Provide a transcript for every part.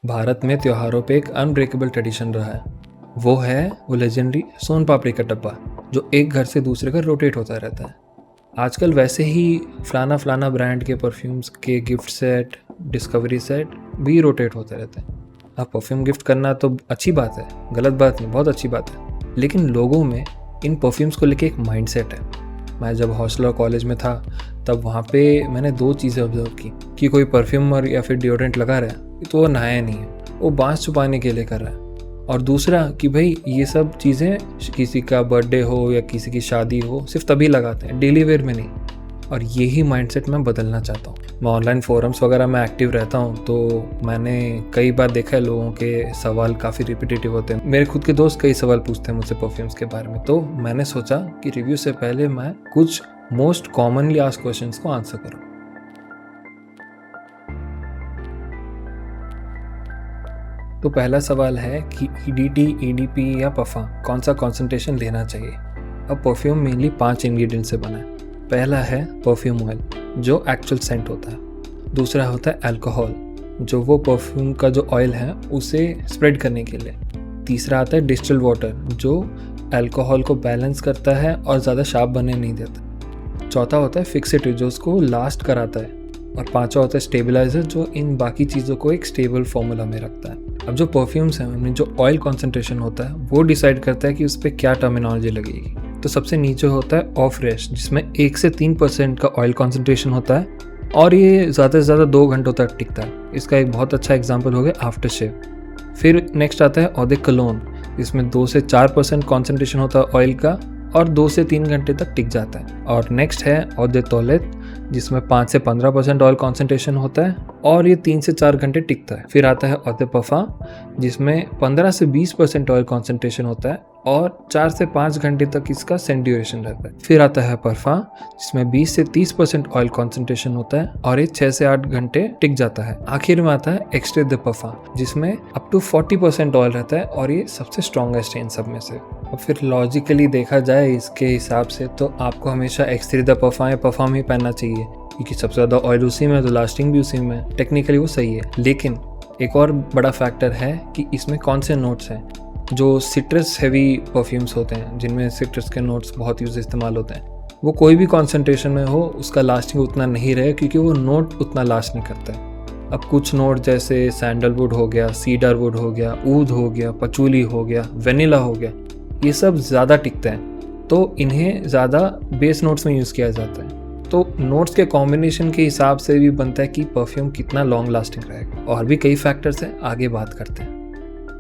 भारत में त्योहारों पे एक अनब्रेकेबल ट्रेडिशन रहा है। वो लेजेंडरी सोन पापड़ी का डब्बा, जो एक घर से दूसरे घर रोटेट होता रहता है। आजकल वैसे ही फलाना फलाना ब्रांड के परफ्यूम्स के गिफ्ट सेट, डिस्कवरी सेट भी रोटेट होते रहते हैं। अब परफ्यूम गिफ्ट करना तो अच्छी बात है, गलत बात नहीं, बहुत अच्छी बात है। लेकिन लोगों में इन परफ्यूम्स को लेके एक माइंडसेट है। मैं जब हॉस्टल और कॉलेज में था तब वहाँ पे मैंने दो चीज़ें ऑब्जर्व की कि कोई परफ्यूमर या फिर डिओड्रेंट लगा रहा है तो वो नहाया नहीं है, वो बांस छुपाने के लिए कर रहा है। और दूसरा कि भाई ये सब चीज़ें किसी का बर्थडे हो या किसी की शादी हो सिर्फ तभी लगाते हैं, डेली वेयर में नहीं। और यही माइंडसेट मैं बदलना चाहता हूँ। मैं ऑनलाइन फोरम्स वगैरह में एक्टिव रहता हूँ, तो मैंने कई बार देखा है लोगों के सवाल काफ़ी रिपीटेटिव होते हैं। मेरे खुद के दोस्त कई सवाल पूछते हैं मुझसे परफ्यूम्स के बारे में, तो मैंने सोचा कि रिव्यू से पहले मैं कुछ मोस्ट कॉमनली आस्क्ड क्वेश्चंस को आंसर करूँ। तो पहला सवाल है कि EDT, EDP या पफा कौन सा कॉन्सेंट्रेशन लेना चाहिए। अब परफ्यूम मेनली 5 इंग्रेडिएंट से बना है। पहला है परफ्यूम ऑयल, जो एक्चुअल सेंट होता है। दूसरा होता है अल्कोहल, जो वो परफ्यूम का जो ऑयल है उसे स्प्रेड करने के लिए। तीसरा आता है डिस्टिल्ड वाटर, जो अल्कोहल को बैलेंस करता है और ज़्यादा शार्प बनने नहीं देता। चौथा होता है फिक्सेटिव, जो उसको लास्ट कराता है। और पांचवा होता है स्टेबलाइजर, जो इन बाकी चीज़ों को एक स्टेबल फॉर्मूला में रखता है। अब जो परफ्यूम्स हैं उनमें जो ऑयल कॉन्सेंट्रेशन होता है वो डिसाइड करता है कि उस पर क्या टर्मिनोलॉजी लगेगी। तो सबसे नीचे होता है ऑफ रेस्ट, जिसमें 1 से 3% का ऑयल कॉन्सेंट्रेशन होता है और ये ज़्यादा से ज़्यादा 2 घंटों तक टिकता है। इसका एक बहुत अच्छा एग्जाम्पल हो गया आफ्टर शेव। फिर नेक्स्ट आता है ऑदे कलोन, जिसमें 2 से 4% कॉन्सेंट्रेशन होता है ऑयल का और 2 से 3 घंटे तक टिक जाता है। और नेक्स्ट है ऑदे टॉयलेट, जिसमें 5 से 15% ऑयल कॉन्सेंट्रेशन होता है और ये 3 से 4 घंटे टिकता है। फिर आता है ऑदे पफा, जिसमें 15 से 20% ऑयल कॉन्सेंट्रेशन होता है और 4 से 5 घंटे तक इसका सेंट ड्यूरेशन रहता है। फिर आता है परफा, जिसमें 20 से 30% ऑयल कॉन्सेंट्रेशन होता है और ये 6 से 8 घंटे टिक जाता है। आखिर में आता है एक्स्ट्रा द पफा, जिसमें अप टू 40% ऑयल रहता है और ये सबसे स्ट्रॉन्गेस्ट है इन सब में से। अब फिर लॉजिकली देखा जाए इसके हिसाब से तो आपको हमेशा एक्स्ट्रा द पफा या परफ्यूम ही पहनना चाहिए, क्योंकि सबसे ज़्यादा ऑयल उसी में, तो लास्टिंग भी उसी में। टेक्निकली वो सही है, लेकिन एक और बड़ा फैक्टर है कि इसमें कौन से नोट्स हैं। जो सिट्रस हैवी परफ्यूम्स होते हैं, जिनमें सिट्रस के नोट्स बहुत यूज़ इस्तेमाल होते हैं, वो कोई भी कॉन्सेंट्रेशन में हो उसका लास्टिंग उतना नहीं रहे, क्योंकि वो नोट उतना लास्ट नहीं करता है। अब कुछ नोट जैसे सैंडलवुड हो गया, सीडरवुड हो गया, ऊद हो गया, पचूली हो गया, वेनिला हो गया, ये सब ज़्यादा टिकते हैं, तो इन्हें ज़्यादा बेस नोट्स में यूज़ किया जाता है। तो नोट्स के कॉम्बिनेशन के हिसाब से भी बनता है कि परफ्यूम कितना लॉन्ग लास्टिंग रहेगा। और भी कई फैक्टर्स हैं, आगे बात करते हैं।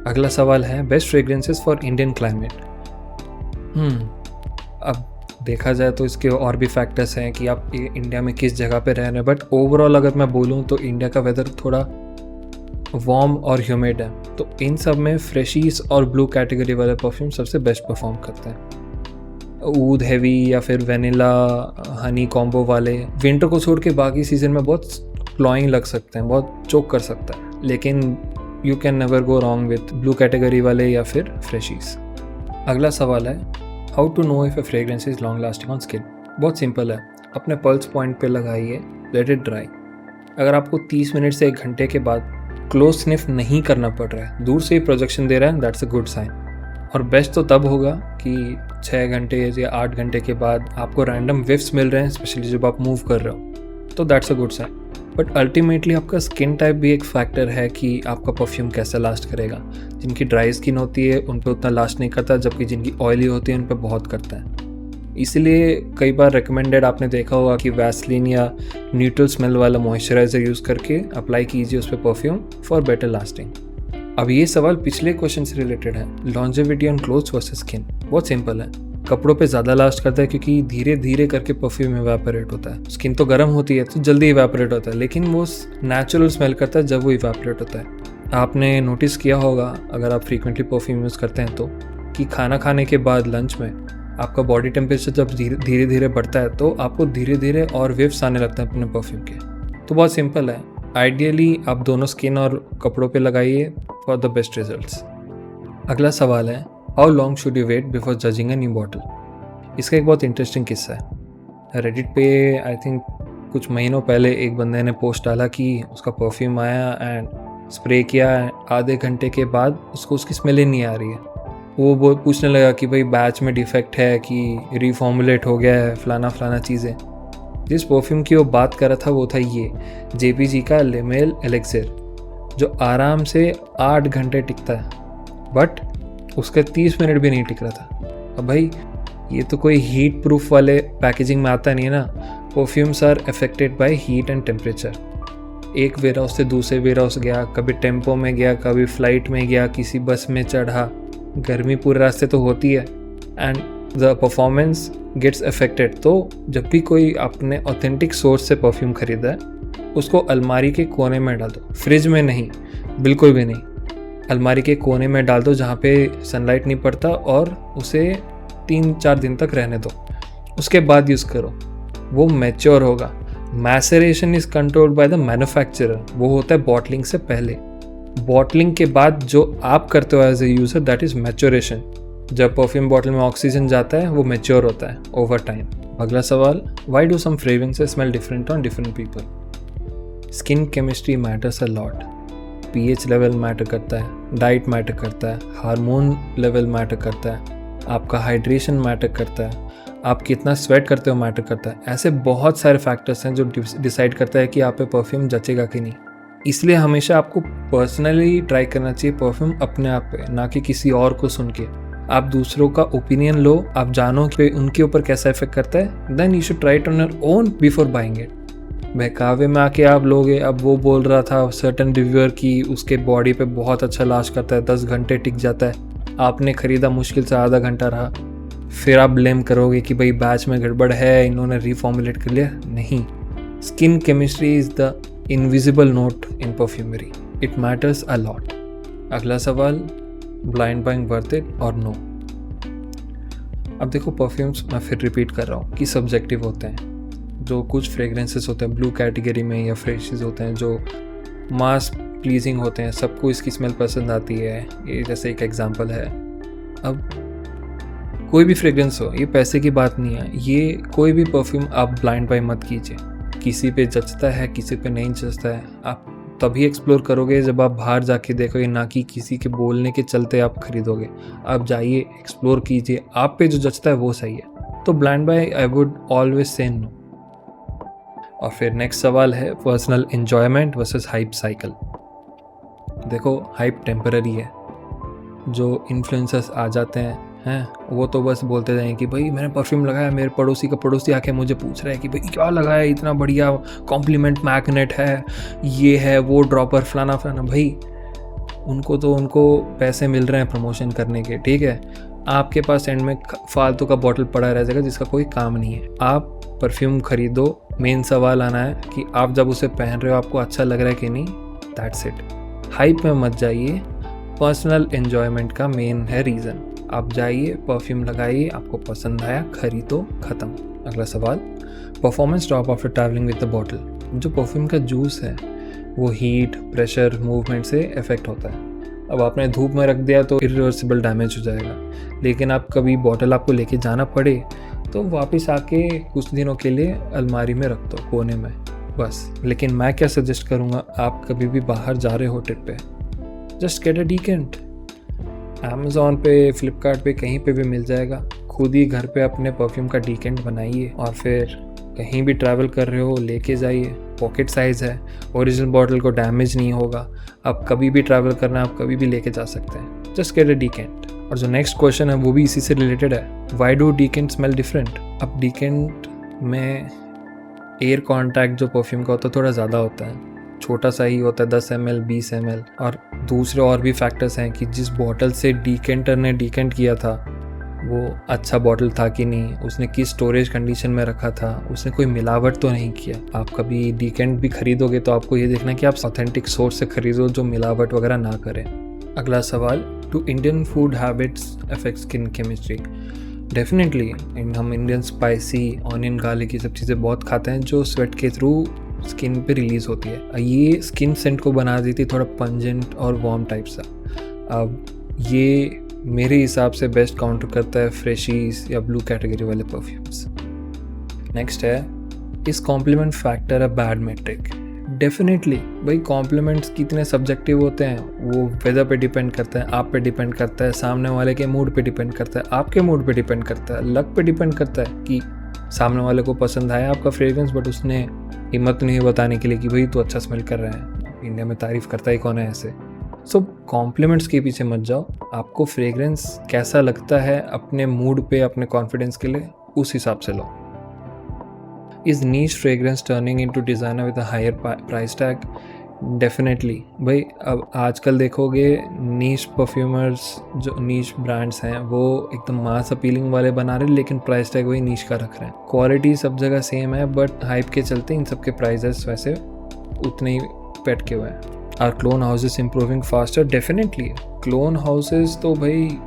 अगला सवाल है best fragrances for Indian climate. अब देखा जाए तो इसके और भी फैक्टर्स हैं कि आप इंडिया में किस जगह पे रह रहे हैं, बट ओवरऑल अगर मैं बोलूँ तो इंडिया का वेदर थोड़ा वार्म और ह्यूमिड है, तो इन सब में फ्रेशीज और ब्लू कैटेगरी वाले परफ्यूम सबसे बेस्ट परफॉर्म करते हैं। ऊद हैवी या फिर वेनिला हनी कॉम्बो वाले विंटर को छोड़ के बाकी सीजन में बहुत क्लॉइंग लग सकते हैं, बहुत चोक कर सकता है, लेकिन you can never go wrong with blue category वाले या फिर फ्रेशीज। अगला सवाल है how to know if a fragrance is long lasting on skin. बहुत सिंपल है, अपने पल्स पॉइंट पे लगाइए, लेट इट ड्राई। अगर आपको 30 मिनट से 1 घंटे के बाद क्लोज स्निफ नहीं करना पड़ रहा है, दूर से ही प्रोजेक्शन दे रहा है, दैट्स अ गुड साइन। और बेस्ट तो तब होगा कि 6 घंटे या 8 घंटे के बाद आपको रैंडम विफ्स मिल रहे हैं, स्पेशली जब आप मूव कर रहे हो, तो that's a good sign. But ultimately आपका स्किन टाइप भी एक फैक्टर है कि आपका परफ्यूम कैसा लास्ट करेगा। जिनकी ड्राई स्किन होती है उन पर उतना लास्ट नहीं करता, जबकि जिनकी ऑयली होती है उन पर बहुत करता है। इसलिए कई बार रिकमेंडेड आपने देखा होगा कि वैसलीन या न्यूट्रल स्मेल वाला मॉइस्चराइजर यूज़ करके अप्लाई कीजिए उस पर परफ्यूम फॉर बेटर लास्टिंग। अब ये सवाल पिछले क्वेश्चन से रिलेटेड है, longevity on clothes versus skin. बहुत सिंपल है, कपड़ों पे ज़्यादा लास्ट करता है क्योंकि धीरे धीरे करके परफ्यूम इवेपोरेट होता है। स्किन तो गर्म होती है तो जल्दी इवेपोरेट होता है, लेकिन वो नेचुरल स्मेल करता है जब वो इवेपोरेट होता है। आपने नोटिस किया होगा अगर आप फ्रीक्वेंटली परफ्यूम यूज़ करते हैं तो, कि खाना खाने के बाद लंच में आपका बॉडी टेम्परेचर जब धीरे धीरे बढ़ता है तो आपको धीरे धीरे और वेव्स आने लगते हैं अपने परफ्यूम के। तो बहुत सिंपल है, आइडियली आप दोनों स्किन और कपड़ों पे लगाइए फॉर द बेस्ट रिजल्ट्स। अगला सवाल है how long should you wait before judging a new bottle. इसका एक बहुत इंटरेस्टिंग किस्सा है। रेडिट पे आई थिंक कुछ महीनों पहले एक बंदे ने पोस्ट डाला कि उसका परफ्यूम आया एंड स्प्रे किया है, आधे घंटे के बाद उसको उसकी स्मेल ही नहीं आ रही है। वो पूछने लगा कि भाई बैच में डिफेक्ट है कि रिफॉर्मुलेट हो गया है, फलाना फलाना चीज़ें। जिस परफ्यूम की वो बात कर रहा था वो था ये JPG का लिमेल एलेक्सिर, जो आराम से 8 घंटे टिकता है, बट उसका 30 मिनट भी नहीं टिक रहा था। अब भाई ये तो कोई हीट प्रूफ वाले पैकेजिंग में आता नहीं है ना। Perfumes are affected by heat and temperature. एक वेयर हाउस से दूसरे वेयर हाउस गया, कभी टेम्पो में गया, कभी फ्लाइट में गया, किसी बस में चढ़ा, गर्मी पूरे रास्ते तो होती है and the performance gets affected. तो जब भी कोई अपने ऑथेंटिक सोर्स से परफ्यूम खरीदा है उसको अलमारी के कोने में डाल दो, फ्रिज में नहीं, बिल्कुल भी नहीं। अलमारी के कोने में डाल दो जहाँ पे सनलाइट नहीं पड़ता, और उसे 3-4 दिन तक रहने दो, उसके बाद यूज़ करो। वो मैच्योर होगा। Maceration is controlled by the manufacturer. वो होता है बॉटलिंग से पहले। बॉटलिंग के बाद जो आप करते हो as a user, that is maturation. जब परफ्यूम बॉटल में ऑक्सीजन जाता है वो मैच्योर होता है ओवर टाइम। अगला सवाल, why do some fragrances smell different on different people? Skin chemistry matters a lot. pH level matter करता है, डाइट मैटर करता है, हार्मोन लेवल मैटर करता है, आपका हाइड्रेशन मैटर करता है, आप कितना स्वेट करते हो मैटर करता है। ऐसे बहुत सारे फैक्टर्स हैं जो डिसाइड करता है कि आप पे परफ्यूम जचेगा कि नहीं। इसलिए हमेशा आपको पर्सनली ट्राई करना चाहिए परफ्यूम अपने आप पे, ना कि किसी और को सुन के। आप दूसरों का ओपिनियन लो, आप जानो कि उनके ऊपर कैसा इफेक्ट करता है, then you should try it on your own before buying it. बहकावे में आके आप लोगे, अब वो बोल रहा था सर्टन रिव्यूअर की उसके बॉडी पे बहुत अच्छा लास्ट करता है, 10 घंटे टिक जाता है, आपने ख़रीदा मुश्किल से आधा घंटा रहा, फिर आप ब्लेम करोगे कि भाई बैच में गड़बड़ है, इन्होंने रिफॉर्मुलेट कर लिया। नहीं, skin chemistry is the invisible note in perfumery, it matters a lot. अगला सवाल, ब्लाइंड बाइंग वर्थ इट और नो? अब देखो, परफ्यूम्स मैं फिर रिपीट कर रहा हूँ कि सब्जेक्टिव होते हैं। जो कुछ फ्रेग्रेंसेस होते हैं ब्लू कैटेगरी में या फ्रेशेस होते हैं जो मास प्लीजिंग होते हैं, सबको इसकी स्मेल पसंद आती है, ये जैसे एक एग्जांपल है। अब कोई भी फ्रेग्रेंस हो, ये पैसे की बात नहीं है, ये कोई भी परफ्यूम आप ब्लाइंड बाय मत कीजिए। किसी पे जचता है, किसी पे नहीं जचता है। आप तभी एक्सप्लोर करोगे जब आप बाहर जाके देखोगे, ना कि किसी के बोलने के चलते आप खरीदोगे। आप जाइए, एक्सप्लोर कीजिए, आप पे जो जचता है वो सही है। तो blind buy I would always say no. और फिर नेक्स्ट सवाल है, personal enjoyment versus hype cycle. देखो, हाइप टेम्पररी है। जो इन्फ्लुएंसर्स आ जाते हैं वो तो बस बोलते जाएं कि भाई मैंने परफ्यूम लगाया, मेरे पड़ोसी का पड़ोसी आके मुझे पूछ रहा है कि भाई क्या लगाया, इतना बढ़िया कॉम्प्लीमेंट मैग्नेट है, ये है वो ड्रॉपर, फलाना फलाना। भाई उनको पैसे मिल रहे हैं प्रमोशन करने के, ठीक है। आपके पास एंड में फालतू का बॉटल पड़ा रह जाएगा जिसका कोई काम नहीं है। आप परफ्यूम खरीदो, मेन सवाल आना है कि आप जब उसे पहन रहे हो आपको अच्छा लग रहा है कि नहीं, दैट्स इट। हाइप में मत जाइए, पर्सनल एन्जॉयमेंट का मेन है रीज़न। आप जाइए, परफ्यूम लगाइए, आपको पसंद आया, खरीदो, ख़त्म। अगला सवाल, performance drop after travelling with the bottle. जो परफ्यूम का जूस है वो हीट, प्रेशर, मूवमेंट से इफेक्ट होता है। अब आपने धूप में रख दिया तो इरिवर्सिबल डैमेज हो जाएगा, लेकिन आप कभी बॉटल आपको लेके जाना पड़े तो वापस आके कुछ दिनों के लिए अलमारी में रख दो कोने में, बस। लेकिन मैं क्या सजेस्ट करूँगा, आप कभी भी बाहर जा रहे हो ट्रिप पे, जस्ट गेट अ डीकेंट। अमेज़ॉन पे, फ्लिपकार्ट पे, कहीं पे भी मिल जाएगा। खुद ही घर पे अपने परफ्यूम का डीकेंट बनाइए और फिर कहीं भी ट्रैवल कर रहे हो लेके जाइए। पॉकेट साइज़ है, ओरिजिनल बॉटल को डैमेज नहीं होगा। आप कभी भी ट्रैवल करना है, आप कभी भी लेके जा सकते हैं। Just get a decant. और जो नेक्स्ट क्वेश्चन है वो भी इसी से रिलेटेड है, वाई डू डीकेंट स्मेल डिफरेंट? अब डीकेंट में एयर कॉन्टैक्ट जो परफ्यूम का होता है थोड़ा ज़्यादा होता है, छोटा सा ही होता है, 10 ml 20 ml। और दूसरे और भी फैक्टर्स हैं कि जिस बॉटल से डीकेंटर ने डीकेंट किया था वो अच्छा बॉटल था कि नहीं, उसने किस स्टोरेज कंडीशन में रखा था, उसने कोई मिलावट तो नहीं किया। आप कभी डीकेंट भी खरीदोगे तो आपको ये देखना कि आप ऑथेंटिक सोर्स से खरीदो जो मिलावट वगैरह ना करें। अगला सवाल, do Indian food habits affect skin chemistry? Definitely. हम इंडियन स्पाइसी, ऑनियन, गार्लिक ये सब चीज़ें बहुत खाते हैं जो स्वेट के थ्रू स्किन पे रिलीज़ होती है। ये स्किन सेंट को बना देती है थोड़ा पंजेंट और वार्म टाइप सा। अब ये मेरे हिसाब से बेस्ट काउंटर करता है फ्रेशीज या ब्लू कैटेगरी वाले परफ्यूम्स। नेक्स्ट है, is compliment factor a bad metric? Definitely भाई, कॉम्प्लीमेंट्स कितने सब्जेक्टिव होते हैं, वो वेदर पे डिपेंड करता है, आप पे डिपेंड करता है, सामने वाले के मूड पे डिपेंड करता है, आपके मूड पे डिपेंड करता है, लक पे डिपेंड करता है कि सामने वाले को पसंद आया आपका फ्रेग्रेंस, बट उसने हिम्मत नहीं बताने के लिए कि भाई तू अच्छा स्मेल कर रहा है। इंडिया में तारीफ़ करता ही कौन है ऐसे। सो कॉम्प्लीमेंट्स के पीछे मत जाओ, आपको फ्रेग्रेंस कैसा लगता है अपने मूड पे, अपने कॉन्फिडेंस के लिए, उस हिसाब से लो। Is niche fragrance turning into designer with a higher price tag? Definitely भाई, अब आजकल देखोगे नीश परफ्यूमर्स, जो नीश ब्रांड्स हैं वो एकदम मास अपीलिंग वाले बना रहे हैं, लेकिन प्राइस टैग वही नीश का रख रहे हैं। क्वालिटी सब जगह सेम है, बट हाइप के चलते इन सब के प्राइजेस वैसे उतने ही पेट के हुए हैं। Are clone houses improving faster? Definitely. Clone houses तो भाई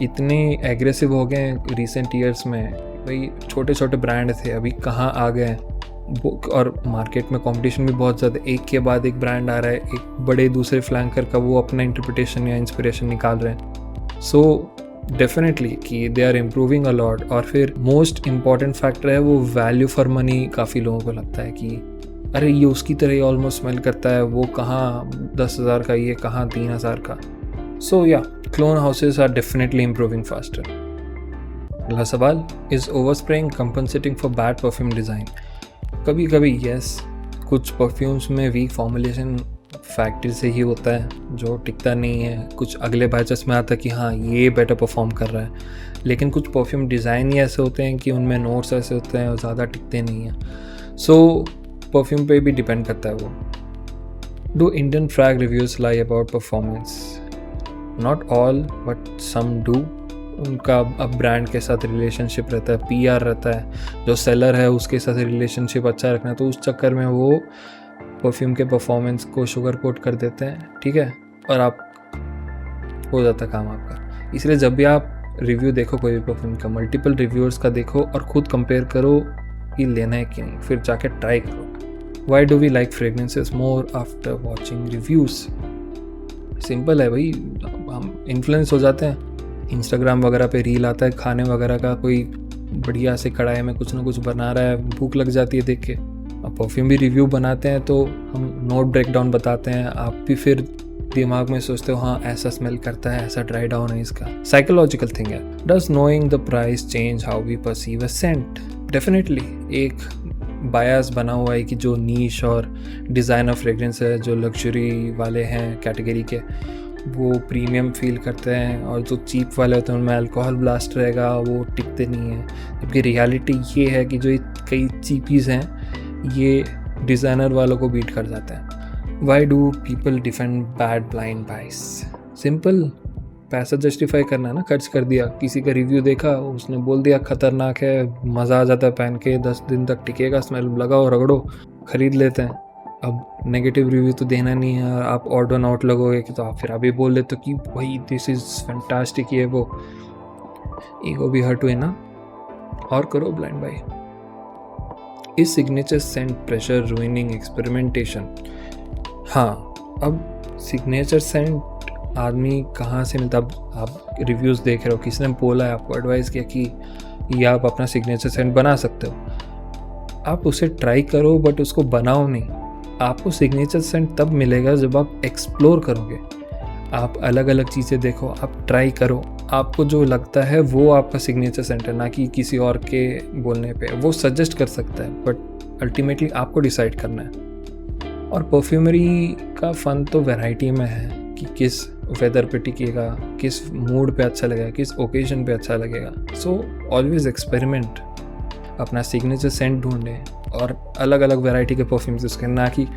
इतने एग्रेसिव हो गए हैं रिसेंट ईयर्स में भाई, छोटे छोटे ब्रांड थे अभी कहाँ आ गए हैं, और मार्केट में कंपटीशन भी बहुत ज़्यादा, एक के बाद एक ब्रांड आ रहा है, एक बड़े दूसरे फ्लैंकर का वो अपना इंटरप्रिटेशन या इंस्पिरेशन निकाल रहे हैं। सो डेफिनेटली कि they are improving a lot. और फिर मोस्ट इम्पॉर्टेंट फैक्टर है वो वैल्यू फॉर मनी। काफ़ी लोगों को लगता है कि अरे ये उसकी तरह ही ऑलमोस्ट स्मेल करता है, वो कहाँ 10,000 का, ये कहाँ 3,000 का। So yeah, clone houses are definitely improving faster. अगला सवाल, is over spraying compensating for bad perfume design? कभी कभी यस, कुछ परफ्यूम्स में वीक फॉर्मुलेशन फैक्ट्री से ही होता है जो टिकता नहीं है, कुछ अगले बैचेस में आता है कि हाँ ये बेटर परफॉर्म कर रहा है, लेकिन कुछ परफ्यूम डिज़ाइन ही ऐसे होते हैं कि उनमें नोट्स ऐसे होते हैं और ज़्यादा टिकते नहीं हैं। सो परफ्यूम पे भी डिपेंड करता है वो। Do Indian frag reviews lie about performance? Not all but some do. उनका अब ब्रांड के साथ रिलेशनशिप रहता है, पीआर रहता है, जो सेलर है उसके साथ रिलेशनशिप अच्छा रखना है, तो उस चक्कर में वो परफ्यूम के परफॉर्मेंस को शुगर कोट कर देते हैं, ठीक है, और आप हो जाता काम आपका। इसलिए जब भी आप रिव्यू देखो कोई भी परफ्यूम का, मल्टीपल रिव्यूअर्स का देखो और ख़ुद कंपेयर करो कि लेना है कि नहीं, फिर जाके ट्राई करो। Why do we like fragrances more after watching reviews? Simple है भाई, हम इन्फ्लुएंस हो जाते हैं। इंस्टाग्राम वगैरह पे रील आता है खाने वगैरह का, कोई बढ़िया से कढ़ाई में कुछ ना कुछ बना रहा है, भूख लग जाती है देख के। अब परफ्यूम भी रिव्यू बनाते हैं तो हम नोट ब्रेक डाउन बताते हैं, आप भी फिर दिमाग में सोचते हो हाँ ऐसा स्मेल करता है, ऐसा ड्राई डाउन है इसका। साइकोलॉजिकल थिंग है। Does knowing the price change how we perceive a scent? Definitely. एक बायस बना हुआ है कि जो नीश और डिज़ाइनर फ्रेग्रेंस है, जो लग्जरी वाले हैं कैटेगरी के, वो प्रीमियम फील करते हैं, और जो चीप वाले होते हैं उनमें अल्कोहल ब्लास्ट रहेगा, वो टिकते नहीं हैं। जबकि रियलिटी ये है कि जो कई चीपीज़ हैं ये डिज़ाइनर वालों को बीट कर जाते हैं। Why do people defend bad blind बाइस? सिंपल, पैसा जस्टिफाई करना है ना, खर्च कर दिया, किसी का रिव्यू देखा, उसने बोल दिया ख़तरनाक है, मज़ा आ जाता है पहन के, 10 दिन तक टिकेगा, स्मेल लगाओ रगड़ो, ख़रीद लेते हैं। अब नेगेटिव रिव्यू तो देना नहीं है, आप ऑड ऑन आउट लगोगे कि तो आप फिर अभी बोल देते हो कि भाई दिस इज़ फैंटास्टिक, ये वो। ईगो भी हर्ट हुए ना, और करो blind buy. Is signature scent pressure ruining experimentation? हाँ, अब सिग्नेचर सेंट आदमी कहाँ से मिलता? अब आप रिव्यूज़ देख रहे हो, किसी ने बोला है, आपको एडवाइस किया कि ये आप अपना सिग्नेचर सेंट बना सकते हो, आप उसे ट्राई करो, बट उसको बनाओ नहीं। आपको सिग्नेचर सेंट तब मिलेगा जब आप एक्सप्लोर करोगे, आप अलग अलग चीज़ें देखो, आप ट्राई करो, आपको जो लगता है वो आपका सिग्नेचर सेंट है, ना कि किसी और के बोलने पे। वो सजेस्ट कर सकता है, बट अल्टीमेटली आपको डिसाइड करना है। और परफ्यूमरी का फ़न तो वैरायटी में है कि किस वेदर पे टिकेगा, किस मूड पे अच्छा लगेगा, किस ओकेजन पे अच्छा लगेगा। सो ऑलवेज एक्सपेरिमेंट, अपना सिग्नेचर सेंट ढूंढें और अलग अलग वैरायटी के परफ्यूम्स यूज़ करें, ना कि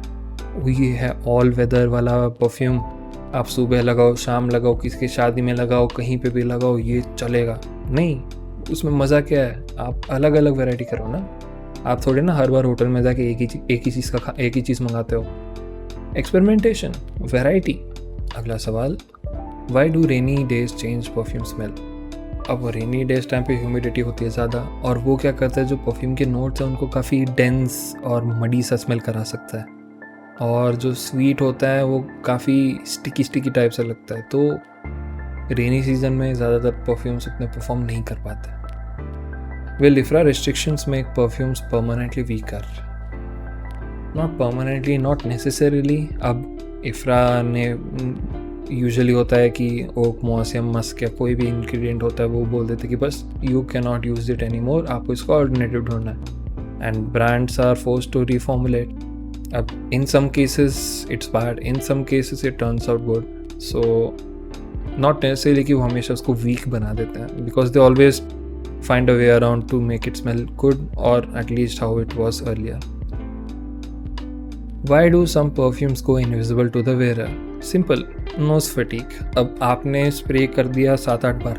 ये है ऑल वेदर वाला परफ्यूम, आप सुबह लगाओ, शाम लगाओ, किसी की शादी में लगाओ, कहीं पे भी लगाओ, ये चलेगा नहीं। उसमें मज़ा क्या है? आप अलग अलग वैरायटी करो ना। आप थोड़े ना हर बार होटल में जाके एक ही चीज़ मंगाते हो। Experimentation, variety. अगला सवाल, why do rainy days change perfume smell? अब रेनी डेज टाइम पे ह्यूमिडिटी होती है ज़्यादा, और वो क्या करता है, जो परफ्यूम के नोट्स हैं उनको काफ़ी डेंस और मडी सा स्मेल करा सकता है, और जो स्वीट होता है वो काफ़ी स्टिकी टाइप से लगता है। तो रेनी सीजन में ज़्यादातर परफ्यूम्स उतने परफॉर्म नहीं कर पाते। Will IFRA restrictions make perfumes permanently weaker? Not permanently, not necessarily. अब इफ्रा ने यूजुअली होता है कि ओक मॉस या मस्क या कोई भी इंग्रेडिएंट होता है वो बोल देते कि बस you can not use it any more, आपको इसका ऑल्टरनेटिव ढूंढना है, and brands are forced to reformulate. अब in some cases it's bad, in some cases it turns out good. So not necessarily कि वो हमेशा उसको वीक बना देते हैं, because they always find a way around to make it smell good, or at least how it was earlier. Why do some perfumes go invisible to the wearer? Simple, nose fatigue. अब आपने spray कर दिया 7-8 बार,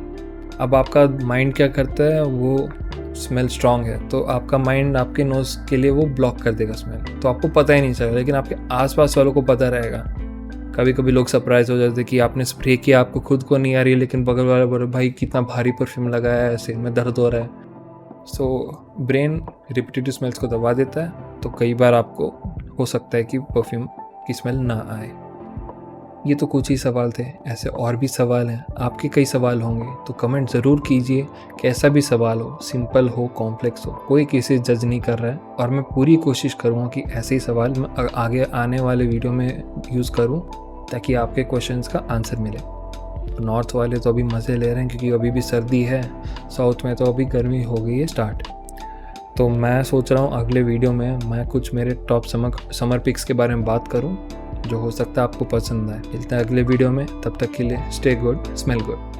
अब आपका mind क्या करता है, वो स्मेल स्ट्रॉन्ग है तो आपका माइंड आपके नोज़ के लिए वो ब्लॉक कर देगा स्मेल, तो आपको पता ही नहीं चलेगा, लेकिन आपके आसपास वालों को पता रहेगा। कभी कभी लोग सरप्राइज हो जाते कि आपने स्प्रे किया, आपको खुद को नहीं आ रही है, लेकिन बगल वाला बोले भाई कितना भारी परफ्यूम लगाया है, सिर में दर्द हो रहा है। सो ब्रेन रिपीटेटिव स्मेल्स को दबा देता है, तो कई बार आपको हो सकता है कि परफ्यूम की स्मेल ना आए। ये तो कुछ ही सवाल थे, ऐसे और भी सवाल हैं, आपके कई सवाल होंगे तो कमेंट ज़रूर कीजिए। कैसा भी सवाल हो, सिंपल हो, कॉम्प्लेक्स हो, कोई किसी जज नहीं कर रहा है, और मैं पूरी कोशिश करूँगा कि ऐसे ही सवाल मैं आगे आने वाले वीडियो में यूज़ करूँ ताकि आपके क्वेश्चंस का आंसर मिले। नॉर्थ वाले तो अभी मज़े ले रहे हैं क्योंकि अभी भी सर्दी है, साउथ में तो अभी गर्मी हो गई है स्टार्ट। तो मैं सोच रहा हूँ अगले वीडियो में मैं कुछ मेरे टॉप समर पिक्स के बारे में बात करूँ, जो हो सकता है आपको पसंद आए। मिलते हैं अगले वीडियो में, तब तक के लिए स्टे गुड, स्मेल गुड।